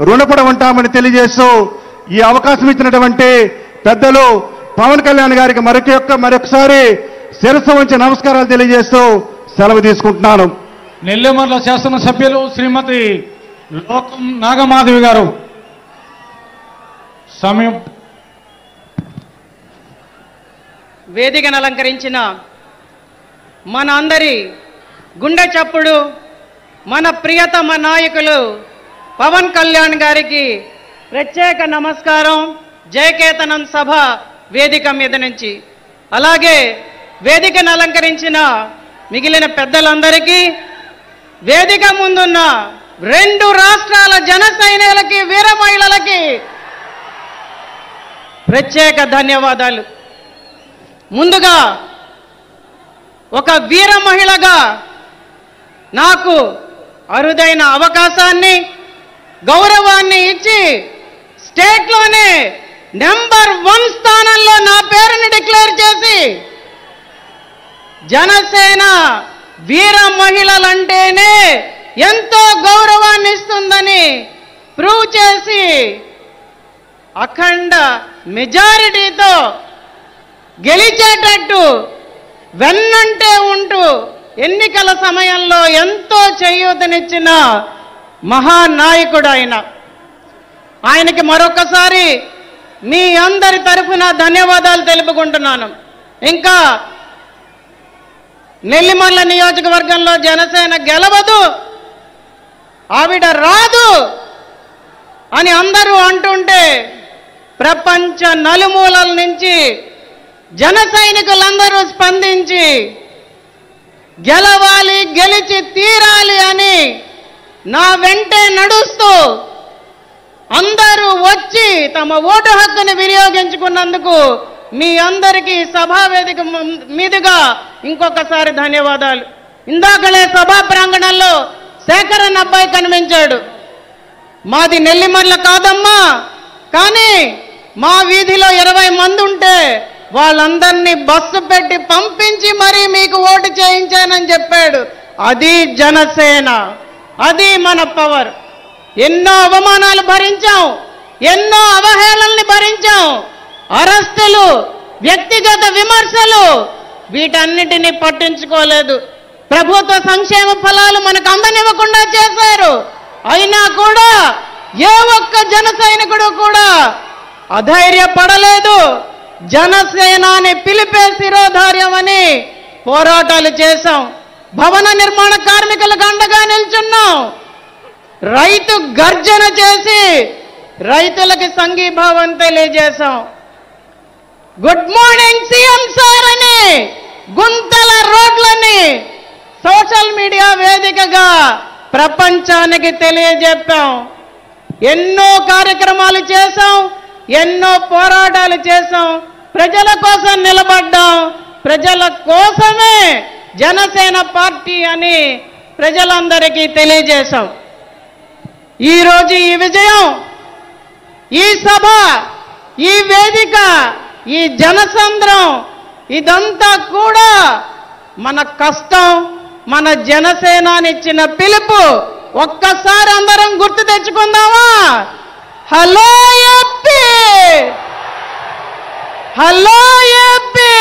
రుణపడి ఉంటామని తెలియజేస్తూ ఈ అవకాశం ఇచ్చినటువంటి పెద్దలు పవన్ కళ్యాణ్ గారికి మరొకసారి శిరస్సు వంచి నమస్కారాలు తెలియజేస్తూ సెలవు తీసుకుంటున్నాను. నెల్లిమర్ల శాసనసభ్యులు శ్రీమతి లోకం నాగమాధవి గారు సమయం వేదికను అలంకరించిన మన అందరి గుండె చప్పుడు మన ప్రియతమ నాయకులు పవన్ కళ్యాణ్ గారికి ప్రత్యేక నమస్కారం. జయకేతనం సభ వేదిక మీద నుంచి, అలాగే వేదికను అలంకరించిన మిగిలిన పెద్దలందరికీ, వేదిక ముందున్న 2 రాష్ట్రాల జన సైనికులకి, వీర మహిళలకి ప్రత్యేక ధన్యవాదాలు. ముందుగా ఒక వీర మహిళగా నాకు అరుదైన అవకాశాన్ని, గౌరవాన్ని ఇచ్చి స్టేట్లోనే నెంబర్ 1 స్థానంలో నా పేరుని డిక్లేర్ చేసి జనసేన వీర మహిళలంటేనే ఎంతో గౌరవాన్ని ఇస్తుందని ప్రూవ్ చేసి అఖండ మెజారిటీతో గెలిచేటట్టు వెన్నంటే ఉంటూ ఎన్నికల సమయంలో ఎంతో చేయూతనిచ్చిన మహానాయకుడు ఆయనకి మరొకసారి మీ అందరి తరఫున ధన్యవాదాలు తెలుపుకుంటున్నాను. ఇంకా నెల్లిమర్ల నియోజకవర్గంలో జనసేన గెలవదు, ఆవిడ రాదు అని అందరూ అంటుంటే ప్రపంచ నలుమూలల నుంచి జన సైనికులందరూ స్పందించి గెలవాలి, గెలిచి తీరాలి అని నా వెంటే నడుస్తూ అందరూ వచ్చి తమ ఓటు హక్కును వినియోగించుకున్నందుకు మీ అందరికీ సభావేదిక మీదుగా ఇంకొకసారి ధన్యవాదాలు. ఇందాకలే సభా ప్రాంగణంలో శేఖరన్ అబ్బాయి కనిపించాడు. మాది నెల్లిమర్ల కాదమ్మా, కానీ మా వీధిలో 20 మంది ఉంటే వాళ్ళందరినీ బస్సు పెట్టి పంపించి మరీ మీకు ఓటు చేయించానని చెప్పాడు. అది జనసేన, అది మన పవర్. ఎన్నో అవమానాలు భరించాం, ఎన్నో అవహేళనల్ని భరించాం, అరెస్టులు, వ్యక్తిగత విమర్శలు, వీటన్నిటినీ పట్టించుకోలేదు. ప్రభుత్వ సంక్షేమ ఫలాలు మనకు అందనివ్వకుండా చేశారు. అయినా కూడా ఏ ఒక్క జన సైనికుడు కూడా అధైర్యపడలేదు. జనసేనాని పిలిపే శిరోధార్యమని పోరాటాలు చేశాం. భవన నిర్మాణ కార్మికులకు అండగా నిల్చున్నాం. రైతు గర్జన చేసి రైతులకి సంఘీభావం తెలియజేశాం. గుడ్ మార్నింగ్ సీఎం సార్ అని గుంతల రోడ్లని సోషల్ మీడియా వేదికగా ప్రపంచానికి తెలియజెప్పాం. ఎన్నో కార్యక్రమాలు చేశాం, ఎన్నో పోరాటాలు చేశాం, ప్రజల కోసం నిలబడ్డాం. ప్రజల కోసమే జనసేన పార్టీ అని ప్రజలందరికీ తెలియజేశాం. ఈరోజు ఈ విజయం, ఈ సభ, ఈ వేదిక, ఈ జనసంద్రం, ఇదంతా కూడా మన కష్టం, మన జనసేనానిచ్చిన పిలుపు. ఒక్కసారి అందరం గుర్తు తెచ్చుకుందామా? Hello AP, hello AP.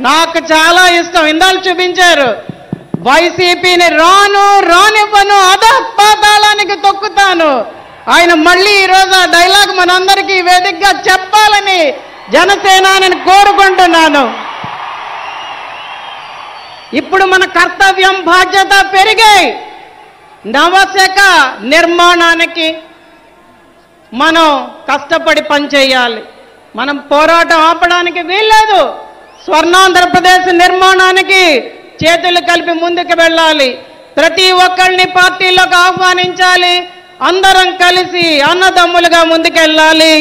నాకు చాలా ఇష్టం. ఇందాక చూపించారు, వైసీపీని రానివ్వను, అధపాతాళానికి తొక్కుతాను. ఆయన మళ్ళీ ఈరోజు ఆ డైలాగ్ మనందరికీ వేదికగా చెప్పాలని జనసేనాని కోరుకుంటున్నాను. ఇప్పుడు మన కర్తవ్యం, బాధ్యత పెరిగాయి. నవశక నిర్మాణానికి మనం కష్టపడి పనిచేయాలి. మనం పోరాటం ఆపడానికి వీల్లేదు. స్వర్ణాంధ్రప్రదేశ్ నిర్మాణానికి చేతులు కలిపి ముందుకు వెళ్ళాలి. ప్రతి ఒక్కరిని పార్టీలోకి ఆహ్వానించాలి. అందరం కలిసి అన్నదమ్ములుగా ముందుకెళ్ళాలి.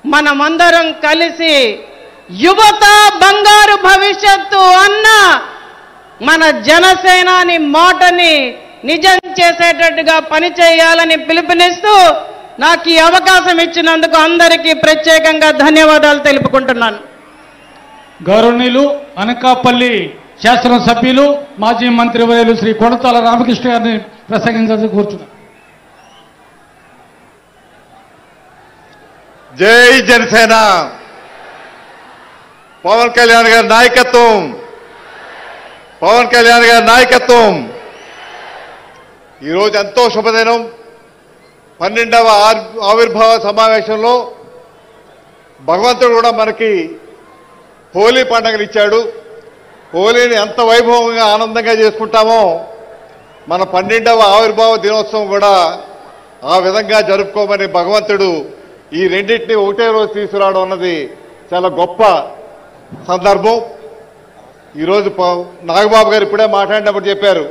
మనమందరం కలిసి యువత బంగారు భవిష్యత్తు అన్న మన జనసేనాని మాటని నిజం చేసేటట్టుగా పనిచేయాలని పిలుపునిస్తూ నాకు ఈ అవకాశం ఇచ్చినందుకు అందరికీ ప్రత్యేకంగా ధన్యవాదాలు తెలుపుకుంటున్నాను. గౌరవనీయులు అనకాపల్లి శాసనసభ్యులు మాజీ మంత్రివర్యులు శ్రీ కొడతాల రామకృష్ణ గారిని ప్రసంగించాలని కోరుచున్నారు. జై జనసేన. పవన్ కళ్యాణ్ గారి నాయకత్వం, పవన్ కళ్యాణ్ గారి నాయకత్వం. ఈరోజు ఎంతో శుభదినం. 12వ ఆవిర్భావ సమావేశంలో భగవంతుడు కూడా మనకి హోలీ పండుగనిచ్చాడు. హోలీని ఎంత వైభవంగా ఆనందంగా చేసుకుంటామో మన 12వ ఆవిర్భావ దినోత్సవం కూడా ఆ విధంగా జరుపుకోమని భగవంతుడు ఈ రెండింటినీ ఒకటే రోజు తీసుకురావడం అన్నది చాలా గొప్ప సందర్భం. ఈరోజు నాగబాబు గారు ఇప్పుడే మాట్లాడినప్పుడు చెప్పారు,